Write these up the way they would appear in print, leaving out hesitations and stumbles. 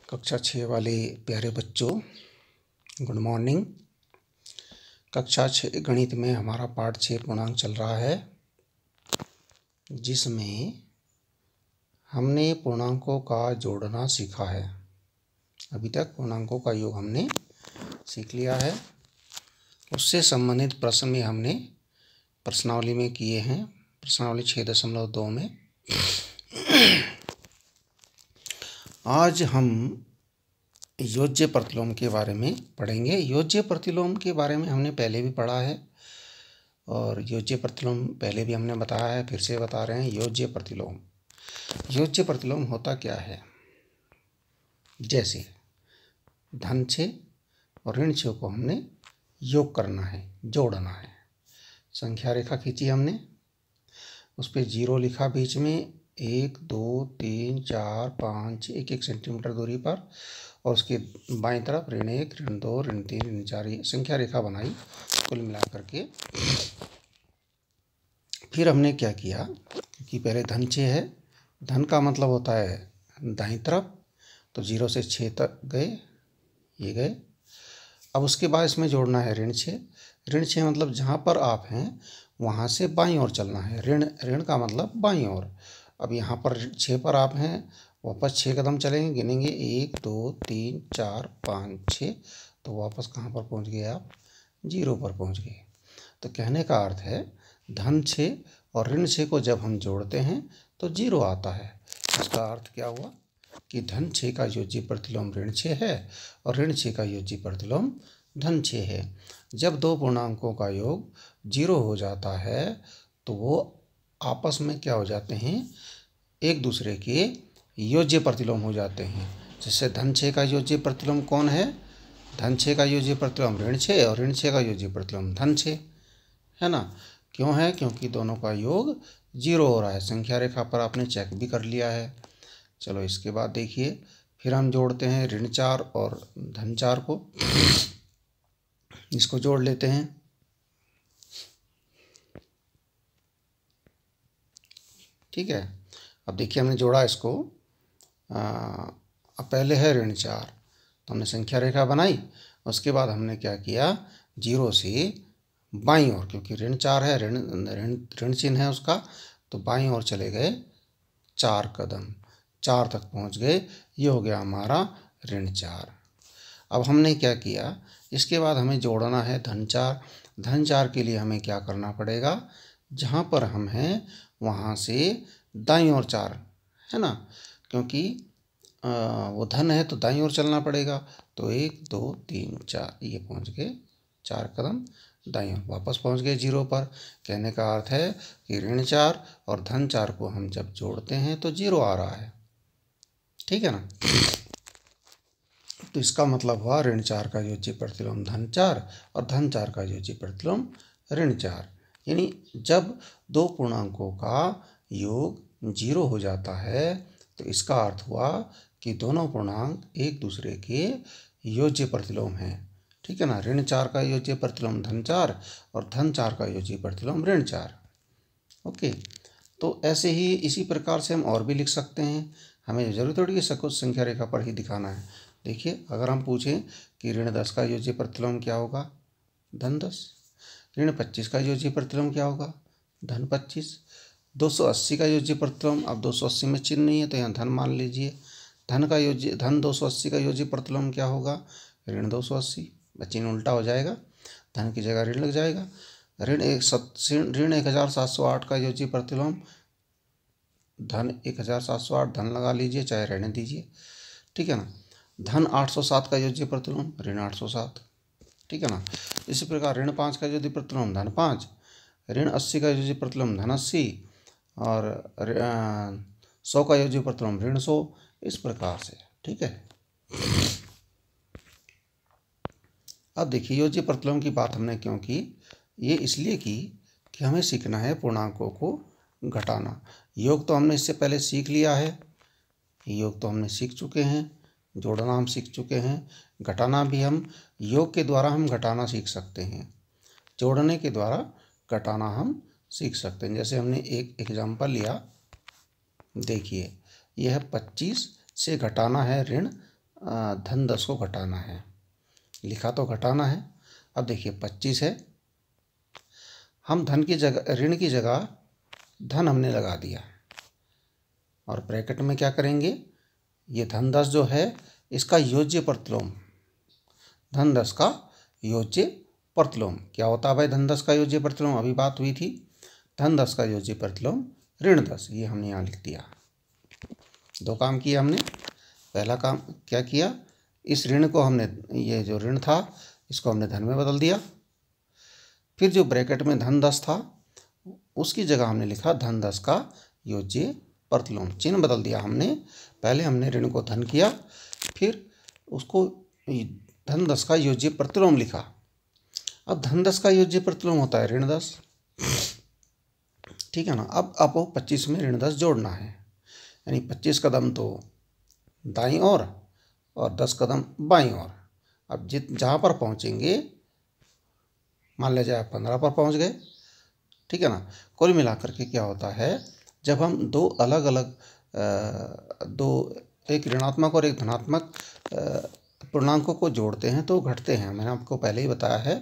कक्षा 6 वाले प्यारे बच्चों, गुड मॉर्निंग। कक्षा 6 गणित में हमारा पाठ 6 पूर्णांक चल रहा है, जिसमें हमने पूर्णांकों का जोड़ना सीखा है। अभी तक पूर्णांकों का योग हमने सीख लिया है। उससे संबंधित प्रश्न भी हमने प्रश्नावली में किए हैं, प्रश्नावली 6.2 में। आज हम योज्य प्रतिलोम के बारे में पढ़ेंगे। योज्य प्रतिलोम के बारे में हमने पहले भी पढ़ा है और योज्य प्रतिलोम पहले भी हमने बताया है, फिर से बता रहे हैं। योज्य प्रतिलोम होता क्या है? जैसे धन 6 और ऋण 6 को हमने योग करना है, जोड़ना है। संख्या रेखा खींची हमने, उस पर 0 लिखा बीच में, 1 2 3 4 5 6 1 सेंटीमीटर दूरी पर, और उसके बाईं तरफ ऋण 1 ऋण 2 ऋण 3 ऋण 4 संख्या रेखा बनाई कुल मिलाकर के। फिर हमने क्या किया कि पहले धन 6 है, धन का मतलब होता है दाईं तरफ, तो 0 से 6 तक गए, ये गए। अब उसके बाद इसमें जोड़ना है ऋण 6। ऋण 6 मतलब जहाँ पर आप हैं वहाँ से बाईं ओर चलना है। ऋण का मतलब बाईं ओर। अब यहाँ पर 6 पर आप हैं, वापस 6 कदम चलेंगे, गिनेंगे 1 2 3 4 5 6, तो वापस कहाँ पर पहुँच गए आप? 0 पर पहुँच गए। तो कहने का अर्थ है धन 6 और ऋण 6 को जब हम जोड़ते हैं तो 0 आता है। इसका अर्थ क्या हुआ कि धन 6 का योज्य प्रतिलोम ऋण 6 है और ऋण 6 का योज्य प्रतिलोम धन 6 है। जब दो पूर्णांकों का योग 0 हो जाता है तो वो आपस में क्या हो जाते हैं? एक दूसरे के योज्य प्रतिलोम हो जाते हैं। जैसे धन 6 का योज्य प्रतिलोम कौन है? धन 6 का योज्य प्रतिलोम ऋण 6 और ऋण 6 का योज्य प्रतिलोम धन 6 है ना। क्यों है? क्योंकि दोनों का योग 0 हो रहा है। संख्या रेखा पर आपने चेक भी कर लिया है। चलो इसके बाद देखिए, फिर हम जोड़ते हैं ऋण 4 और धन 4 को। इसको जोड़ लेते हैं। ठीक है, अब देखिए हमने जोड़ा इसको। अब पहले है ऋण 4, तो हमने संख्या रेखा बनाई। उसके बाद हमने क्या किया? 0 से बाईं ओर, क्योंकि ऋण 4 है, ऋण चिन्ह है उसका, तो बाईं ओर चले गए 4 कदम, 4 तक पहुंच गए। ये हो गया हमारा ऋण 4। अब हमने क्या किया? इसके बाद हमें जोड़ना है धन 4। धन 4 के लिए हमें क्या करना पड़ेगा? जहाँ पर हम हैं वहाँ से दाईं ओर 4 है ना, क्योंकि वो धन है तो दाईं ओर चलना पड़ेगा। तो 1 2 3 4 ये पहुँच गए 4 कदम दाईं ओर, वापस पहुँच गए 0 पर। कहने का अर्थ है कि ऋण 4 और धन 4 को हम जब जोड़ते हैं तो 0 आ रहा है। ठीक है ना। तो इसका मतलब हुआ ऋण 4 का योज्य प्रतिलोम धन 4 और धन 4 का योज्य प्रतिलोम ऋण 4। यानी जब दो पूर्णांकों का योग 0 हो जाता है तो इसका अर्थ हुआ कि दोनों पूर्णांक एक दूसरे के योज्य प्रतिलोम हैं। ठीक है ना। ऋण 4 का योज्य प्रतिलोम धन 4 और धन 4 का योज्य प्रतिलोम ऋण 4। ओके, तो ऐसे ही इसी प्रकार से हम और भी लिख सकते हैं। हमें जरूरत थोड़ी है सकुच संख्या रेखा पर ही दिखाना है। देखिए, अगर हम पूछें कि ऋण 10 का योज्य प्रतिलोम क्या होगा? धन 10। ऋण 25 का योज्य प्रतिलोम क्या होगा? धन 25। 280 का योज्य प्रतिलोम, अब 280 में चिन्ह नहीं है तो यहाँ धन मान लीजिए। धन 280 का योज्य प्रतिलोम क्या होगा? ऋण 280। चिन्ह उल्टा हो जाएगा, धन की जगह ऋण लग जाएगा। ऋण 1708 का योज्य प्रतिलोम धन 1708, धन लगा लीजिए चाहे रहने दीजिए। ठीक है ना। धन 807 का योज्य प्रतिलोम ऋण 807। ठीक है ना। इसी प्रकार ऋण 5 का योज्य प्रतिलोम धन 5, ऋण 80 का योज्य प्रतिलोम धन 80 और 100 का योज्य प्रतिलोम ऋण 100, इस प्रकार से। ठीक है। अब देखिए, योज्य प्रतिलोम की बात हमने क्यों की? ये इसलिए की कि हमें सीखना है पूर्णांकों को घटाना। योग तो हमने इससे पहले सीख लिया है, योग तो हमने सीख चुके हैं, जोड़ना हम सीख चुके हैं, घटाना भी हम योग के द्वारा हम घटाना सीख सकते हैं, जोड़ने के द्वारा घटाना हम सीख सकते हैं। जैसे हमने एक एग्जाम्पल लिया, देखिए यह 25 से घटाना है ऋण धन 10 को घटाना है। लिखा तो घटाना है। अब देखिए 25 है, हम धन की जगह ऋण की जगह धन हमने लगा दिया और ब्रैकेट में क्या करेंगे, ये धन 10 जो है इसका योज्य प्रतिलोम, धन 10 का योज्य प्रतिलोम क्या होता है भाई? धन 10 का योज्य प्रतिलोम अभी बात हुई थी, धन 10 का योज्य प्रतिलोम ऋण 10, ये हमने यहाँ लिख दिया। दो काम किया हमने। पहला काम क्या किया, इस ऋण को हमने, ये जो ऋण था इसको हमने धन में बदल दिया। फिर जो ब्रैकेट में धन 10 था उसकी जगह हमने लिखा धन 10 का योज्य प्रतिलोम, चिन्ह बदल दिया हमने। पहले हमने ऋण को धन किया, फिर उसको धन 10 का योज्य प्रतिलोम लिखा। अब धन 10 का योज्य प्रतिलोम होता है ऋण 10, ठीक है ना। अब आपको 25 में ऋण 10 जोड़ना है, यानी 25 कदम तो दाईं ओर और 10 कदम बाईं ओर। अब जहाँ पर पहुँचेंगे, मान लीजिए आप 15 पर पहुँच गए, ठीक है ना। कुल मिलाकर के क्या होता है, जब हम दो अलग अलग एक ऋणात्मक और एक धनात्मक पूर्णांकों को जोड़ते हैं तो घटते हैं। मैंने आपको पहले ही बताया है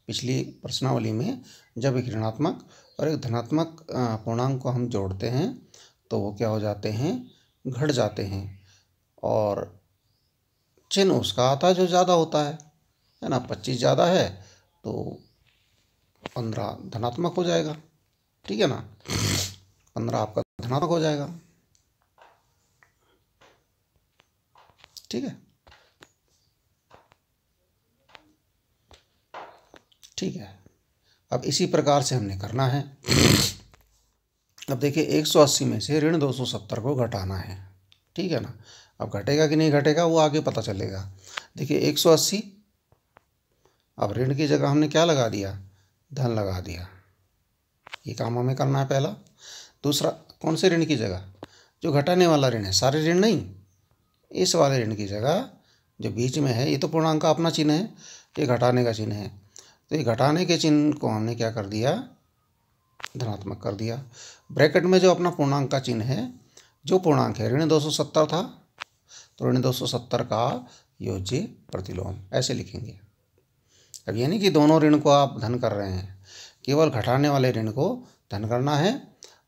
पिछली प्रश्नावली में, जब एक ऋणात्मक और एक धनात्मक पूर्णांक को हम जोड़ते हैं तो वो क्या हो जाते हैं, घट जाते हैं, और चिन्ह उसका आता है जो ज़्यादा होता है ना। 25 ज़्यादा है तो 15 धनात्मक हो जाएगा, ठीक है ना। 15 आपका धनात्मक हो जाएगा, ठीक है, ठीक है। अब इसी प्रकार से हमने करना है। अब देखिए 180 में से ऋण 270 को घटाना है, ठीक है ना। अब घटेगा कि नहीं घटेगा वो आगे पता चलेगा। देखिए 180, अब ऋण की जगह हमने क्या लगा दिया, धन लगा दिया। ये काम हमें करना है पहला। दूसरा, कौन से ऋण की जगह, जो घटाने वाला ऋण है, सारे ऋण नहीं, इस वाले ऋण की जगह जो बीच में है, ये तो पूर्णांक का अपना चिन्ह है, ये घटाने का चिन्ह है, तो ये घटाने के चिन्ह को हमने क्या कर दिया, धनात्मक कर दिया। ब्रैकेट में जो अपना पूर्णांक का चिन्ह है, जो पूर्णांक है ऋण 270 था तो ऋण 270 का योज्य प्रतिलोम ऐसे लिखेंगे। अब ये नहीं कि दोनों ऋण को आप धन कर रहे हैं, केवल घटाने वाले ऋण को धन करना है,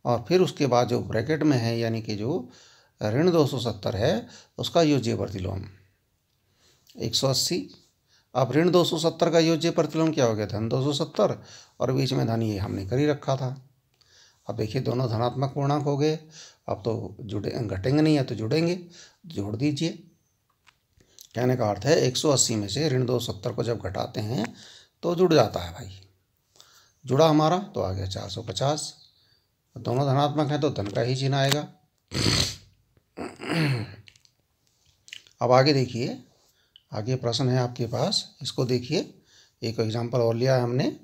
और फिर उसके बाद जो ब्रैकेट में है यानी कि जो ऋण 270 है उसका योज्य प्रतिलोम 180। अब ऋण 270 का योज्य प्रतिलोम क्या हो गया, धन 270, और बीच में धन ये हमने कर ही रखा था। अब देखिए दोनों धनात्मक पूर्णांक हो गए, अब तो जुड़े, घटेंगे नहीं है तो जुड़ेंगे, जोड़ दीजिए। कहने का अर्थ है 180 में से ऋण 270 को जब घटाते हैं तो जुड़ जाता है भाई, जुड़ा हमारा तो आ गया 450। दोनों धनात्मक हैं तो धन का ही चिन्ह आएगा। अब आगे देखिए, आगे प्रश्न है आपके पास, इसको देखिए। एक एग्जाम्पल और लिया है हमने,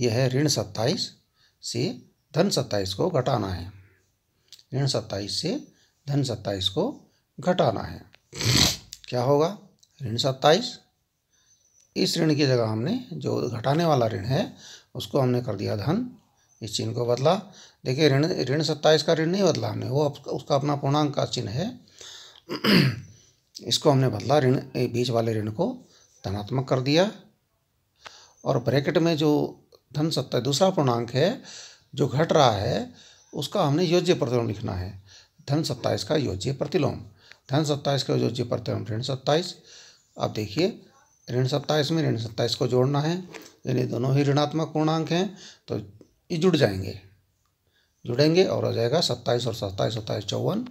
यह है ऋण 27 से धन 27 को घटाना है। ऋण 27 से धन 27 को घटाना है। क्या होगा, ऋण 27, इस ऋण की जगह हमने जो घटाने वाला ऋण है उसको हमने कर दिया धन, इस चिन्ह को बदला। देखिए ऋण 27 का ऋण नहीं बदला हमने, वो उसका अपना पूर्णांक का चिन्ह है, इसको हमने बदला, ऋण बीच वाले ऋण को धनात्मक कर दिया। और ब्रैकेट में जो धन 27 दूसरा पूर्णांक है जो घट रहा है उसका हमने योज्य प्रतिलोम लिखना है, धन 27 का योज्य प्रतिलोम, धन 27 का योज्य प्रतिलोम ऋण 27। अब देखिए ऋण 27 में ऋण 27 को जोड़ना है, यानी दोनों ही ऋणात्मक पूर्णांक हैं तो ये जुड़ जाएंगे, जुड़ेंगे और हो जाएगा 27 और 27 होता है 54।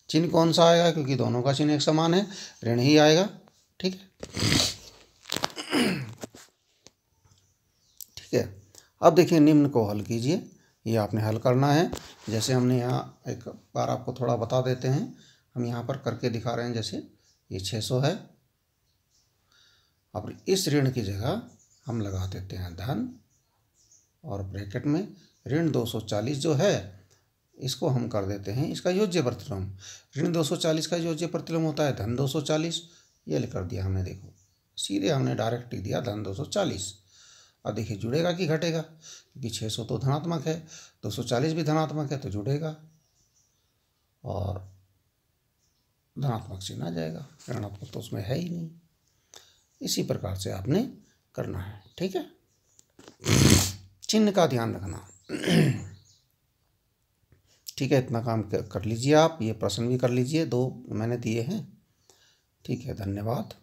चिन्ह कौन सा आएगा, क्योंकि दोनों का चिन्ह एक समान है, ऋण ही आएगा, ठीक है, ठीक है। अब देखिए निम्न को हल कीजिए, ये आपने हल करना है। जैसे हमने यहाँ एक बार आपको थोड़ा बता देते हैं, हम यहाँ पर करके दिखा रहे हैं। जैसे ये 600 है, अब इस ऋण की जगह हम लगा देते हैं धन, और ब्रैकेट में ऋण 240 जो है इसको हम कर देते हैं इसका योज्य प्रतिलोम। ऋण 240 का योज्य प्रतिलोम होता है धन 240, ये लिख कर दिया हमने। देखो सीधे हमने डायरेक्ट लिख दिया धन 240। अब देखिए जुड़ेगा कि घटेगा, क्योंकि 600 तो धनात्मक है, 240 भी धनात्मक है तो जुड़ेगा, और धनात्मक चिन्ह आ जाएगा, ऋणात्मक तो उसमें है ही नहीं। इसी प्रकार से आपने करना है, ठीक है। चिन्ह का ध्यान रखना, ठीक है। इतना काम कर लीजिए आप, ये प्रश्न भी कर लीजिए, 2 मैंने दिए हैं, ठीक है। धन्यवाद।